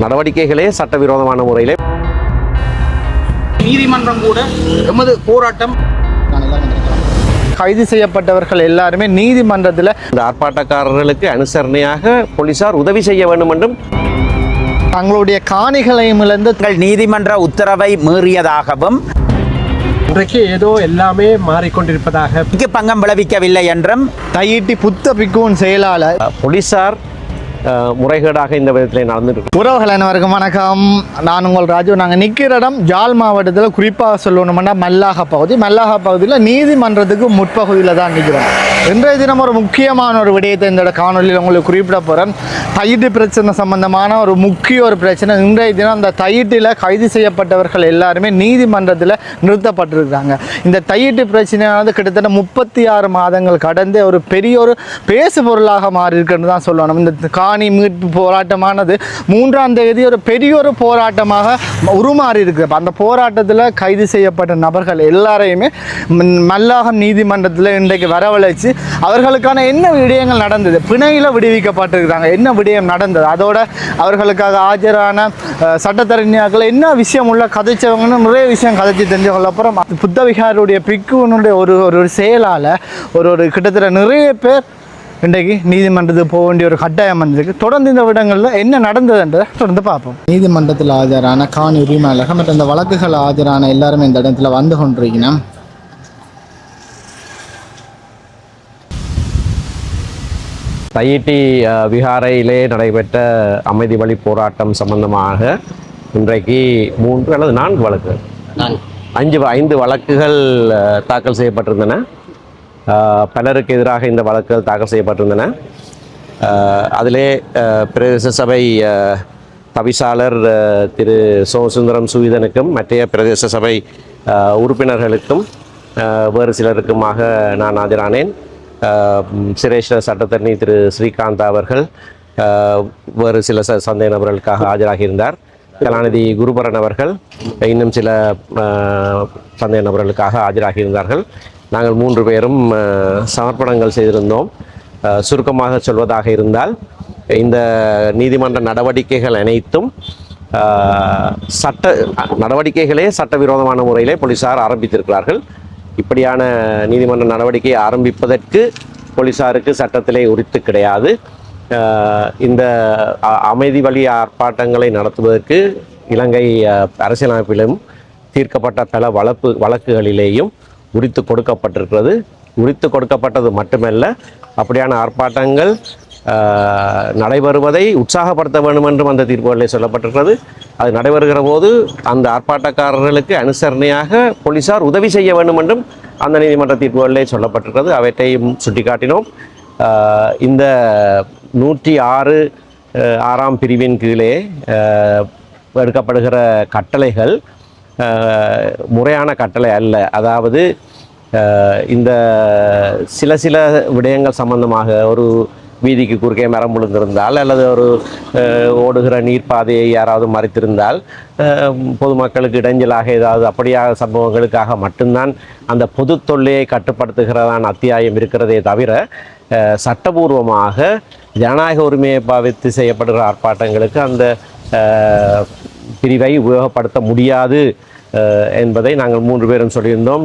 நடவடிக்கைகளே சட்டவிரோதமான முறையிலே நீதிமன்றம் கூட எமது போராட்டம் கைது செய்யப்பட்டவர்கள் எல்லாருமே நீதிமன்றத்தில் இந்த ஆர்ப்பாட்டக்காரர்களுக்கு அனுசரணையாக போலீசார் உதவி செய்ய வேண்டும் என்றும் தங்களுடைய காணிகளையும் இழந்து நீதிமன்ற உத்தரவை மீறியதாகவும் இன்றைக்கு ஏதோ எல்லாமே மாறிக்கொண்டிருப்பதாக பங்கம் விளைவிக்கவில்லை என்றும் தையிட்டி புத்த பிக்குவின் செயலாளர் போலீசார் முறைகேடாக இந்த விதத்தில் நடந்துட்டு உறவுகள் அனைவருக்கும் வணக்கம். நான் உங்கள் ராஜு. நாங்கள் நிற்கிற இடம் ஜாழ் மாவட்டத்தில் குறிப்பாக சொல்லணும்னா மல்லாக பகுதியில் நீதிமன்றத்துக்கு முற்பகுதியில் தான் நிற்கிறோம். இன்றைய தினம் ஒரு முக்கியமான ஒரு விடயத்தை இந்த காணொலியில் உங்களுக்கு குறிப்பிட போகிறேன். தையிட்டு பிரச்சனை சம்பந்தமான ஒரு முக்கிய பிரச்சனை. இன்றைய தினம் அந்த தையிட்டில் கைது செய்யப்பட்டவர்கள் எல்லாருமே நீதிமன்றத்தில் நிறுத்தப்பட்டிருக்கிறாங்க. இந்த தையிட்டு பிரச்சனையானது கிட்டத்தட்ட 36 மாதங்கள் கடந்து ஒரு பெரிய ஒரு பேசு பொருளாக மாறி இருக்குன்னு தான் சொல்லணும். இந்த காணி மீட்பு போராட்டமானது 3ஆம் தேதி ஒரு பெரிய ஒரு போராட்டமாக உருமாறி இருக்கு. அந்த போராட்டத்தில் கைது செய்யப்பட்ட நபர்கள் எல்லாரையுமே மல்லாகம் நீதிமன்றத்தில் இன்றைக்கு வரவழைச்சு அவர்களுக்கான என்ன விடயங்கள் நடந்தது, பிணையில் விடுவிக்கப்பட்டிருக்கிறாங்க, என்ன விடயம் நடந்தது, அதோட அவர்களுக்காக ஆஜரான சட்டத்தரணியாக்கள் என்ன விஷயம் உள்ள கதைச்சவங்கன்னு நிறைய விஷயம் கதைச்சி தெரிஞ்சு கொள்ள அப்புறம் புத்தவிகாருடைய பிக்குவனுடைய ஒரு செயலால் ஒரு கிட்டத்தட்ட நிறைய பேர் இன்றைக்கு நீதிமன்றத்துக்கு போக வேண்டிய ஒரு கட்டாயம் வந்திருக்கு. தொடர்ந்து இந்த விடங்களில் என்ன நடந்ததுன்றதை தொடர்ந்து பார்ப்போம். நீதிமன்றத்தில் ஆஜரான காணி உரிமையாளர்கள் மற்றும் இந்த வழக்குகள் ஆஜரான எல்லாருமே இந்த இடத்துல வந்து கொண்டிருக்கணும். தையிட்டி விகாரையிலே நடைபெற்ற அமைதி வழி போராட்டம் சம்பந்தமாக இன்றைக்கு 3 அல்லது 4 வழக்குகள் 5 வழக்குகள் தாக்கல் செய்யப்பட்டிருந்தன. பலருக்கு எதிராக இந்த வழக்குகள் தாக்கல் செய்யப்பட்டிருந்தன. அதிலே பிரதேச சபை தவிசாளர் திரு சோமசுந்தரம் சுவீதனுக்கும் மற்றைய பிரதேச சபை உறுப்பினர்களுக்கும் வேறு சிலருக்குமாக நான் ஆஜரானேன். சிரேஷ்ட சட்டத்தரணி திரு ஸ்ரீகாந்த் அவர்கள் வேறு சில சந்தேக நபர்களுக்காக ஆஜராகியிருந்தார். கலாநிதி குருபரன் அவர்கள் இன்னும் சில சந்தேக நபர்களுக்காக ஆஜராகியிருந்தார்கள். நாங்கள் 3 பேரும் சமர்ப்பணங்கள் செய்திருந்தோம். சுருக்கமாக சொல்வதாக இருந்தால் இந்த நீதிமன்ற நடவடிக்கைகள் அனைத்தும் நடவடிக்கைகளே சட்டவிரோதமான முறையிலே போலீசார் ஆரம்பித்திருக்கிறார்கள். இப்படியான நீதிமன்ற நடவடிக்கையை ஆரம்பிப்பதற்கு போலீசாருக்கு சட்டத்திலே உரித்து கிடையாது. இந்த அமைதி வழி ஆர்ப்பாட்டங்களை நடத்துவதற்கு இலங்கை அரசியலமைப்பிலும் தீர்க்கப்பட்ட பல வழக்குகளிலேயும் உரித்து கொடுக்கப்பட்டிருக்கிறது. உரித்து கொடுக்கப்பட்டது மட்டுமல்ல, அப்படியான ஆர்ப்பாட்டங்கள் நடைபெறுவதை உற்சாகப்படுத்த வேண்டும் என்றும் அந்த தீர்ப்புகளில் சொல்லப்பட்டிருக்கிறது. அது நடைபெறுகிற போது அந்த ஆர்ப்பாட்டக்காரர்களுக்கு அனுசரணையாக போலீசார் உதவி செய்ய வேண்டும் என்றும் அந்த நீதிமன்ற தீர்ப்புகளிலே சொல்லப்பட்டிருக்கிறது. அவற்றையும் சுட்டிக்காட்டினோம். இந்த 106 பிரிவின் கீழே எடுக்கப்படுகிற கட்டளைகள் முறையான கட்டளை அல்ல. அதாவது இந்த சில விடயங்கள் சம்பந்தமாக ஒரு வீதிக்கு குறுக்கே மரம் விழுந்திருந்தால் அல்லது ஒரு ஓடுகிற நீர்ப்பாதையை யாராவது மறைத்திருந்தால் பொதுமக்களுக்கு இடைஞ்சலாக ஏதாவது அப்படியாக சம்பவங்களுக்காக மட்டும்தான் அந்த பொது தொல்லையை கட்டுப்படுத்துகிறதான அத்தியாயம் இருக்கிறதே தவிர சட்டபூர்வமாக ஜனநாயக உரிமையை பாவித்து செய்யப்படுகிற ஆர்ப்பாட்டங்களுக்கு அந்த பிரிவை உபயோகப்படுத்த முடியாது என்பதை நாங்கள் 3 பேரும் சொல்லியிருந்தோம்.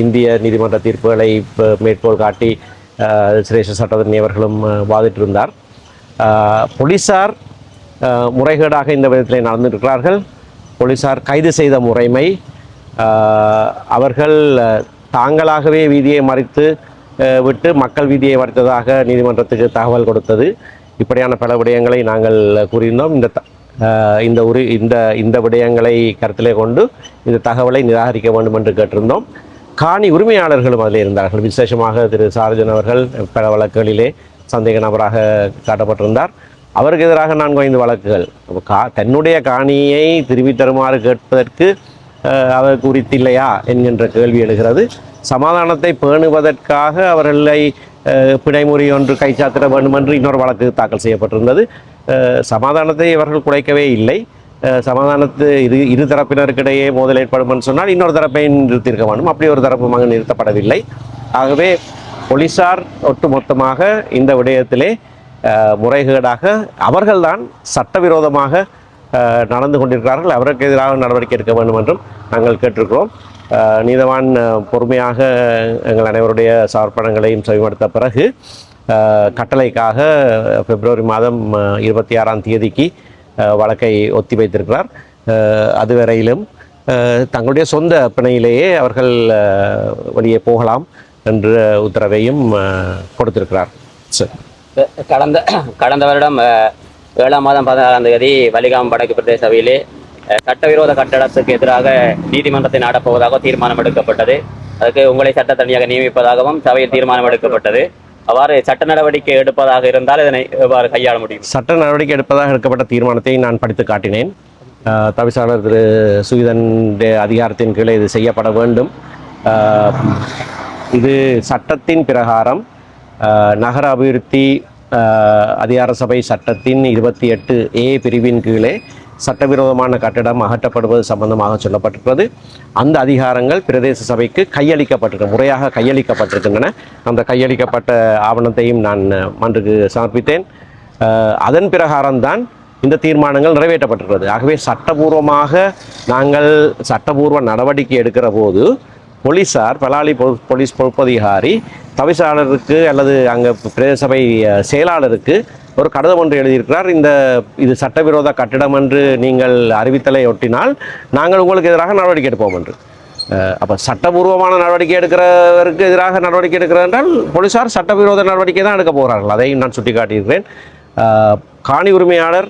இந்திய நீதிமன்ற தீர்ப்புகளை மேற்கோள் காட்டி சிரேஷ்ட சட்டத்தரணி அவர்களும் வாதிட்டிருந்தார். போலீசார் முறைகேடாக இந்த விதத்தில் நடந்திருக்கிறார்கள். போலீசார் கைது செய்த முறைமை, அவர்கள் தாங்களாகவே வீதியை மறித்து விட்டு மக்கள் வீதியை மறித்ததாக நீதிமன்றத்துக்கு தகவல் கொடுத்தது. இப்படியான பல விடயங்களை நாங்கள் கூறியிருந்தோம். இந்த விடயங்களை கருத்திலே கொண்டு இந்த தகவலை நிராகரிக்க வேண்டும் என்று கேட்டிருந்தோம். காணி உரிமையாளர்களும் அதில் இருந்தார்கள். விசேஷமாக திரு சார்ஜன் அவர்கள் பல வழக்குகளிலே சந்தேக நபராக காட்டப்பட்டிருந்தார். அவருக்கு எதிராக 4-5 வழக்குகள். தன்னுடைய காணியை திரும்பி தருமாறு கேட்பதற்கு அவருக்கு உரித்தில்லையா என்கின்ற கேள்வி எழுகிறது. சமாதானத்தை பேணுவதற்காக அவர்களை பிணைமுறி ஒன்று கைச்சாத்திட வேண்டும் என்று இன்னொரு வழக்கு தாக்கல் செய்யப்பட்டிருந்தது. சமாதானத்தை அவர்கள் குலைக்கவே இல்லை. சமாதானத்து இரு தரப்பினருக்கிடையே மோதல் ஏற்படும் என்று சொன்னால் இன்னொரு தரப்பை நிறுத்தியிருக்க வேண்டும். அப்படி ஒரு தரப்பு நிறுத்தப்படவில்லை. ஆகவே போலீசார் ஒட்டுமொத்தமாக இந்த விடயத்திலே முறைகேடாக அவர்கள்தான் சட்டவிரோதமாக நடந்து கொண்டிருக்கிறார்கள். அவருக்கு எதிராக நடவடிக்கை எடுக்க வேண்டும் என்றும் நாங்கள் கேட்டிருக்கிறோம். நீதவான் பொறுமையாக எங்கள் அனைவருடைய சமர்ப்பணங்களையும் செவிமடுத்த பிறகு கட்டளைக்காக பிப்ரவரி மாதம் 26ஆம் தேதிக்கு வழக்கை ஒத்தி வைத்திருக்கிறார். அதுவரையிலும் தங்களுடைய சொந்த பிணையிலேயே அவர்கள் வெளியே போகலாம் என்ற உத்தரவையும் கொடுத்திருக்கிறார். சரி, கடந்த வருடம் 7ஆம் மாதம் 16ஆம் தேதி வலிகாமம் வடக்கு பிரதேச சபையிலே சட்டவிரோத கட்டடத்துக்கு எதிராக நீதிமன்றத்தை நாடப்போவதாக தீர்மானம் எடுக்கப்பட்டது. அதுக்கு உங்களை சட்டத்தணியாக நியமிப்பதாகவும் சபையில் தீர்மானம் எடுக்கப்பட்டது. அவ்வாறு சட்ட நடவடிக்கை எடுப்பதாக இருந்தால் இதனை எவ்வாறு கையாள முடியும்? சட்ட நடவடிக்கை எடுப்பதாக எடுக்கப்பட்ட தீர்மானத்தை நான் படித்து காட்டினேன். தவிசாளர் திரு சுகிதன் அதிகாரத்தின் கீழே இது செய்யப்பட வேண்டும். இது சட்டத்தின் பிரகாரம் நகர அபிவிருத்தி அதிகார சபை சட்டத்தின் 28A பிரிவின் கீழே சட்டவிரோதமான கட்டடம் அகற்றப்படுவது சம்பந்தமாக சொல்லப்பட்டிருக்கிறது. அந்த அதிகாரங்கள் பிரதேச சபைக்கு முறையாக கையளிக்கப்பட்டிருக்கின்றன. அந்த கையளிக்கப்பட்ட ஆவணத்தையும் நான் மன்றுக்கு சமர்ப்பித்தேன். அதன் பிரகாரம்தான் இந்த தீர்மானங்கள் நிறைவேற்றப்பட்டிருக்கிறது. ஆகவே சட்டபூர்வமாக நாங்கள் சட்டபூர்வ நடவடிக்கை எடுக்கிற போது போலீஸார் பலாலி போலீஸ் பொறுப்பதிகாரி தவிசாளருக்கு அல்லது அங்கே பிரதேச சபை செயலாளருக்கு ஒரு கடிதம் ஒன்று எழுதியிருக்கிறார். இது சட்டவிரோத கட்டிடம் என்று நீங்கள் அறிவித்தலை ஒட்டினால் நாங்கள் உங்களுக்கு எதிராக நடவடிக்கை எடுப்போம் என்று. அப்போ சட்டபூர்வமான நடவடிக்கை எடுக்கிறவருக்கு எதிராக நடவடிக்கை எடுக்கிறார் என்றால் போலீஸார் சட்டவிரோத நடவடிக்கை தான் எடுக்க போகிறார்கள். அதையும் நான் சுட்டிக்காட்டியிருக்கிறேன். காணி உரிமையாளர்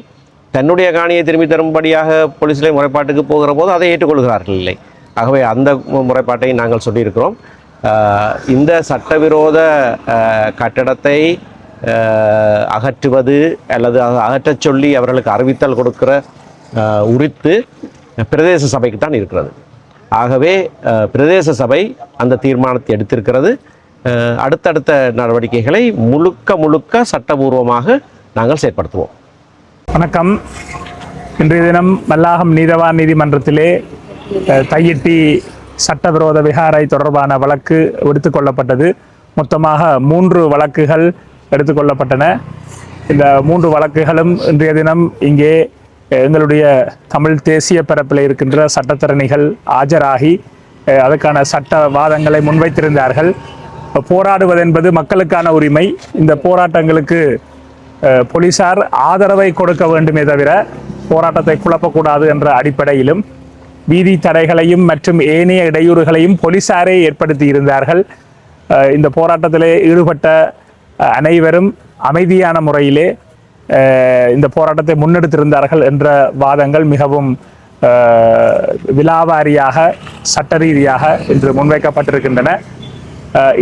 தன்னுடைய காணியை திரும்பி தரும்படியாக போலீஸிலே முறைப்பாட்டுக்கு போகிற போது அதை ஏற்றுக்கொள்கிறார்கள் இல்லை. ஆகவே அந்த முறைப்பாட்டை நாங்கள் சொல்லியிருக்கிறோம். இந்த சட்டவிரோத கட்டடத்தை அகற்றுவது அல்லது அகற்றச் சொல்லி அவர்களுக்கு அறிவித்தல் கொடுக்கிற உரித்து பிரதேச சபைக்கு தான் இருக்கிறது. ஆகவே பிரதேச சபை அந்த தீர்மானத்தை எடுத்திருக்கிறது. அடுத்தடுத்த நடவடிக்கைகளை முழுக்க சட்டபூர்வமாக நாங்கள் செயற்படுத்துவோம். வணக்கம். இன்றைய தினம் மல்லாகம் நீதவான் நீதிமன்றத்திலே தையிட்டி சட்டவிரோத விகாரை தொடர்பான வழக்கு எடுத்துக்கொள்ளப்பட்டது. மொத்தமாக 3 வழக்குகள் எடுத்துக்கொள்ளப்பட்டன. இந்த 3 வழக்குகளும் இன்றைய தினம் இங்கே எங்களுடைய தமிழ் தேசிய பரப்பில் இருக்கின்ற சட்டத்தரணிகள் ஆஜராகி அதற்கான சட்ட வாதங்களை முன்வைத்திருந்தார்கள். போராடுவது என்பது மக்களுக்கான உரிமை. இந்த போராட்டங்களுக்கு போலீசார் ஆதரவை கொடுக்க வேண்டுமே தவிர போராட்டத்தை குழப்பக்கூடாது என்ற அடிப்படையிலும் வீதி தடைகளையும் மற்றும் ஏனைய இடையூறுகளையும் போலீசாரே ஏற்படுத்தி இருந்தார்கள். இந்த போராட்டத்திலே ஈடுபட்ட அனைவரும் அமைதியான முறையிலே இந்த போராட்டத்தை முன்னெடுத்திருந்தார்கள் என்ற வாதங்கள் மிகவும் விலாவாரியாக சட்ட ரீதியாக இன்று முன்வைக்கப்பட்டிருக்கின்றன.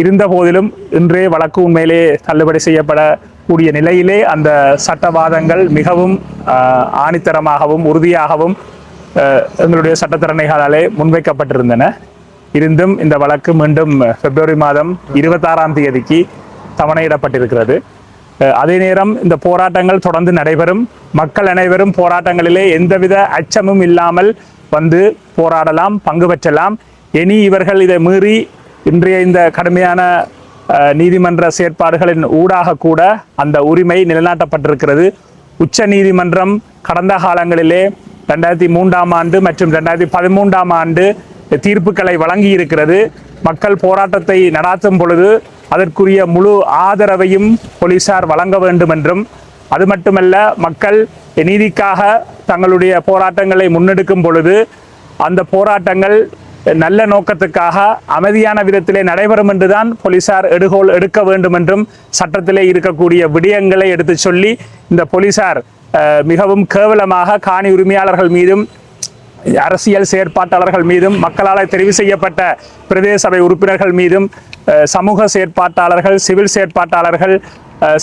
இருந்த போதிலும் இன்றே வழக்கு உண்மையிலே தள்ளுபடி செய்யப்படக்கூடிய நிலையிலே அந்த சட்டவாதங்கள் மிகவும் ஆணித்தரமாகவும் உறுதியாகவும் எங்களுடைய சட்டத்தரணிகளாலே முன்வைக்கப்பட்டிருந்தன. இருந்தும் இந்த வழக்கு மீண்டும் பிப்ரவரி மாதம் 26ஆம் தேதிக்கு தவணையிடப்பட்டிருக்கிறது. அதே நேரம் இந்த போராட்டங்கள் தொடர்ந்து நடைபெறும். மக்கள் அனைவரும் போராட்டங்களிலே எந்தவித அச்சமும் இல்லாமல் வந்து போராடலாம், பங்கு பெற்றலாம். இனி இவர்கள் இதை மீறி இன்றைய இந்த கடுமையான நீதிமன்ற செயற்பாடுகளின் ஊடாக கூட அந்த உரிமை நிலைநாட்டப்பட்டிருக்கிறது. உச்ச நீதிமன்றம் கடந்த காலங்களிலே 2003ஆம் ஆண்டு மற்றும் 2013ஆம் ஆண்டு தீர்ப்புகளை வழங்கி இருக்கிறது. மக்கள் போராட்டத்தை நடாத்தும் பொழுது அதற்குரிய முழு ஆதரவையும் போலீசார் வழங்க வேண்டும் என்றும், அது மட்டுமல்ல மக்கள் நீதிக்காக தங்களுடைய போராட்டங்களை முன்னெடுக்கும் பொழுது அந்த போராட்டங்கள் நல்ல நோக்கத்துக்காக அமைதியான விதத்திலே நடைபெறும் என்றுதான் போலீசார் எடுகோல் எடுக்க வேண்டும் என்றும் சட்டத்திலே இருக்கக்கூடிய விடயங்களை எடுத்து சொல்லி இந்த போலீசார் மிகவும் கேவலமாக காணி உரிமையாளர்கள் மீதும் அரசியல் செயற்பாட்டாளர்கள் மீதும் மக்களால் தெரிவு செய்யப்பட்ட பிரதேச சபை உறுப்பினர்கள் மீதும் சமூக செயற்பாட்டாளர்கள், சிவில் செயற்பாட்டாளர்கள்,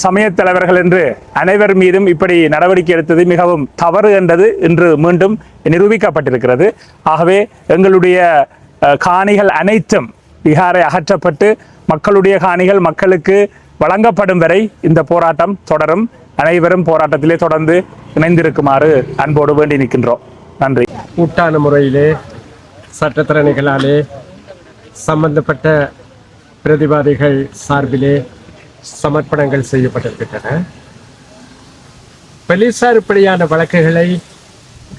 சமயத் தலைவர்கள் என்று அனைவர் மீதும் இப்படி நடவடிக்கை எடுத்தது மிகவும் தவறு என்றது இன்று மீண்டும் நிரூபிக்கப்பட்டிருக்கிறது. ஆகவே எங்களுடைய காணிகள் அனைத்தும் விகாரை அகற்றப்பட்டு மக்களுடைய காணிகள் மக்களுக்கு வழங்கப்படும் வரை இந்த போராட்டம் தொடரும். அனைவரும் போராட்டத்திலே தொடர்ந்து இணைந்திருக்குமாறு அன்போடு வேண்டி நிற்கின்றோம். நன்றி. கூட்டான முறையிலே சட்டத்தரணிகளாலே சம்பந்தப்பட்ட பிரதிவாதிகள் சார்பிலே சமர்ப்பணங்கள் செய்யப்பட்டிருக்கின்றன. போலீசார் இப்படியான வழக்குகளை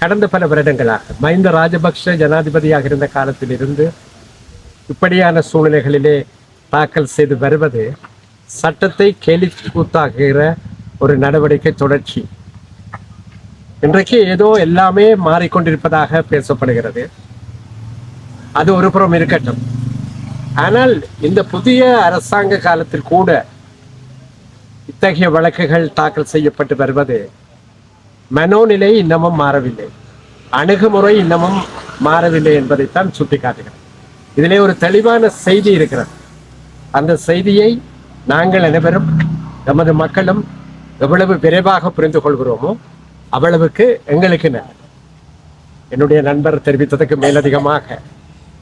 கடந்த பல வருடங்களாக மஹிந்த ராஜபக்ஷ ஜனாதிபதியாக இருந்த காலத்திலிருந்து இப்படியான சூழ்நிலைகளிலே தாக்கல் செய்து வருவது சட்டத்தை கேலி கூத்தாக்குகிற ஒரு நடவடிக்கை தொடர்ச்சி. இன்றைக்கு ஏதோ எல்லாமே மாறிக்கொண்டிருப்பதாக பேசப்படுகிறது. அது ஒரு புறம் இருக்கட்டும். ஆனால் இந்த புதிய அரசாங்க காலத்தில் கூட இத்தகைய வழக்குகள் தாக்கல் செய்யப்பட்டு வருவது மனோநிலை இன்னமும் மாறவில்லை, அணுகுமுறை இன்னமும் மாறவில்லை என்பதைத்தான் சுட்டிக்காட்டுகிறது. இதிலே ஒரு தெளிவான செய்தி இருக்கிறது. அந்த செய்தியை நாங்கள் அனைவரும் நமது மக்களும் எவ்வளவு விரைவாக புரிந்து கொள்கிறோமோ அவ்வளவுக்கு எங்களுக்கு நல்லது. என்னுடைய நண்பர் தெரிவித்ததற்கு மேலதிகமாக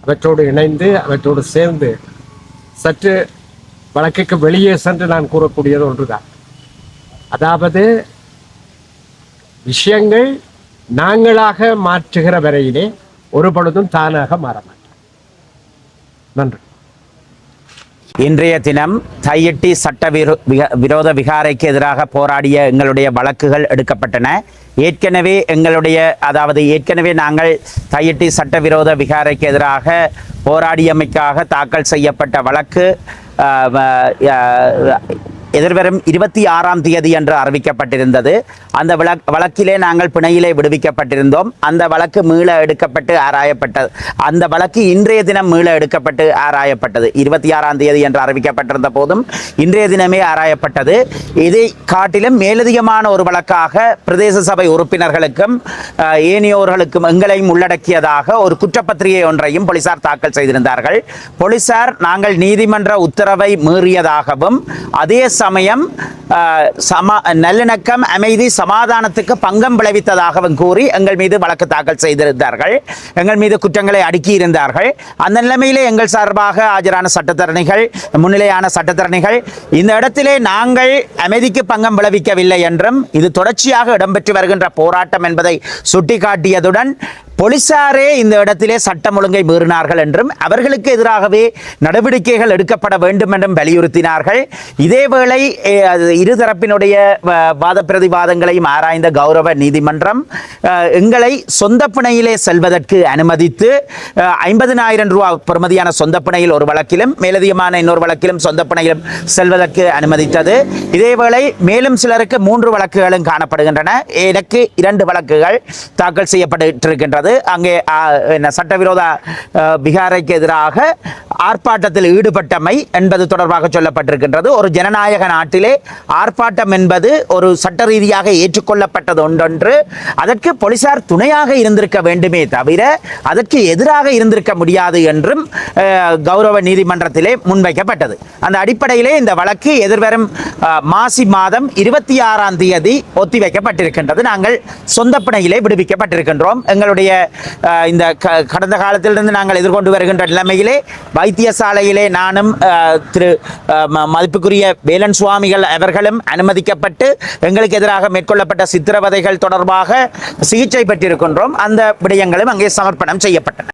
அவற்றோடு இணைந்து அவற்றோடு சேர்ந்து சற்று வழக்குக்கு வெளியே சென்று நான் கூறக்கூடியது ஒன்றுதான். அதாவது விஷயங்கள் நாங்களாக மாற்றுகிற வரையிலே ஒரு பொழுதும் தானாக மாற மாட்டோம். நன்றி. இன்றைய தினம் தையிட்டி சட்ட விரோத விகாரைக்கு எதிராக போராடிய எங்களுடைய வழக்குகள் எடுக்கப்பட்டன. ஏற்கனவே நாங்கள் தையிட்டி சட்டவிரோத விகாரைக்கு எதிராக போராடியமைக்காக தாக்கல் செய்யப்பட்ட வழக்கு எதிர்வரும் 26ஆம் தேதி என்று அறிவிக்கப்பட்டிருந்தது. அந்த வழக்கிலே நாங்கள் பிணையிலே விடுவிக்கப்பட்டிருந்தோம். அந்த வழக்கு மீள எடுக்கப்பட்டு ஆராயப்பட்டது. அந்த வழக்கு இன்றைய தினம் மீள எடுக்கப்பட்டு ஆராயப்பட்டது. 26ஆம் தேதி என்று அறிவிக்கப்பட்டிருந்த போதும் இன்றைய தினமே ஆராயப்பட்டது. இதை காட்டிலும் மேலதிகமான ஒரு வழக்காக பிரதேச சபை உறுப்பினர்களுக்கும் ஏனையோர்களுக்கும் எங்களையும் உள்ளடக்கியதாக ஒரு குற்றப்பத்திரிகை ஒன்றையும் போலீசார் தாக்கல் செய்திருந்தார்கள். போலீசார் நாங்கள் நீதிமன்ற உத்தரவை மீறியதாகவும் அதே சமயம் நல்லிணக்கம், அமைதி, சமாதானத்துக்கு பங்கம் விளைவித்ததாகவும் கூறி எங்கள் மீது வழக்கு தாக்கல் செய்திருந்தார்கள். எங்கள் மீது குற்றங்களை அடுக்கியிருந்தார்கள். அந்த நிலைமையிலே எங்கள் சார்பாக ஆஜரான சட்டத்தரணிகள், முன்னிலையான சட்டத்தரணிகள் இந்த இடத்திலே நாங்கள் அமைதிக்கு பங்கம் விளைவிக்கவில்லை என்றும் இது தொடர்ச்சியாக இடம்பெற்று வருகின்ற போராட்டம் என்பதை சுட்டிக்காட்டியதுடன் போலீசாரே இந்த இடத்திலே சட்டம் ஒழுங்கை மீறினார்கள் என்றும் அவர்களுக்கு எதிராகவே நடவடிக்கைகள் எடுக்கப்பட வேண்டும் என்றும் வலியுறுத்தினார்கள். இதேவேளை இருதரப்பினுடைய வாத பிரதிவாதங்களையும் ஆராய்ந்த கௌரவ நீதிமன்றம் எங்களை சொந்த பிணையிலே செல்வதற்கு அனுமதித்து 50,000 ரூபாய் பெறுமதியான சொந்த பிணையில் ஒரு வழக்கிலும் மேலதிகமான இன்னொரு வழக்கிலும் சொந்த பிணையிலும் செல்வதற்கு அனுமதித்தது. இதேவேளை மேலும் சிலருக்கு 3 வழக்குகளும் காணப்படுகின்றன. எனக்கு 2 வழக்குகள் தாக்கல் செய்யப்பட்டிருக்கின்றது. அங்கே சட்டவிரோத விகாரைக்கு எதிராக ஆர்ப்பாட்டத்தில் ஈடுபட்டமை என்பது தொடர்பாக சொல்லப்பட்டிருக்கின்றது. ஒரு ஜனநாயக நாட்டிலே ஆர்ப்பாட்டம் என்பது ஒரு சட்ட ரீதியாக ஏற்றுக்கொள்ளப்பட்டது ஒன்றொன்று. அதற்கு போலீசார் துணையாக இருந்திருக்க வேண்டுமே தவிர அதற்கு எதிராக இருந்திருக்க முடியாது என்றும் கௌரவ நீதிமன்றத்திலே முன்வைக்கப்பட்டது. அந்த அடிப்படையிலே இந்த வழக்கு எதிர்வரும் மாசி மாதம் 26ஆம் தேதி ஒத்திவைக்கப்பட்டிருக்கின்றது. நாங்கள் சொந்த பிணையிலே விடுவிக்கப்பட்டிருக்கின்றோம். எங்களுடைய இந்த கடந்த காலத்திலிருந்து நாங்கள் எதிர்கொண்டு வருகின்ற நிலைமையிலே வைத்தியசாலையிலே நானும் திரு மதிப்புக்குரிய வேலன் சுவாமிகள் அவர்களும் அனுமதிக்கப்பட்டு எங்களுக்கு எதிராக மேற்கொள்ளப்பட்ட சித்திரவதைகள் தொடர்பாக சிகிச்சை பெற்றிருக்கின்றோம். அந்த விடயங்களும் அங்கே சமர்ப்பணம் செய்யப்பட்டன.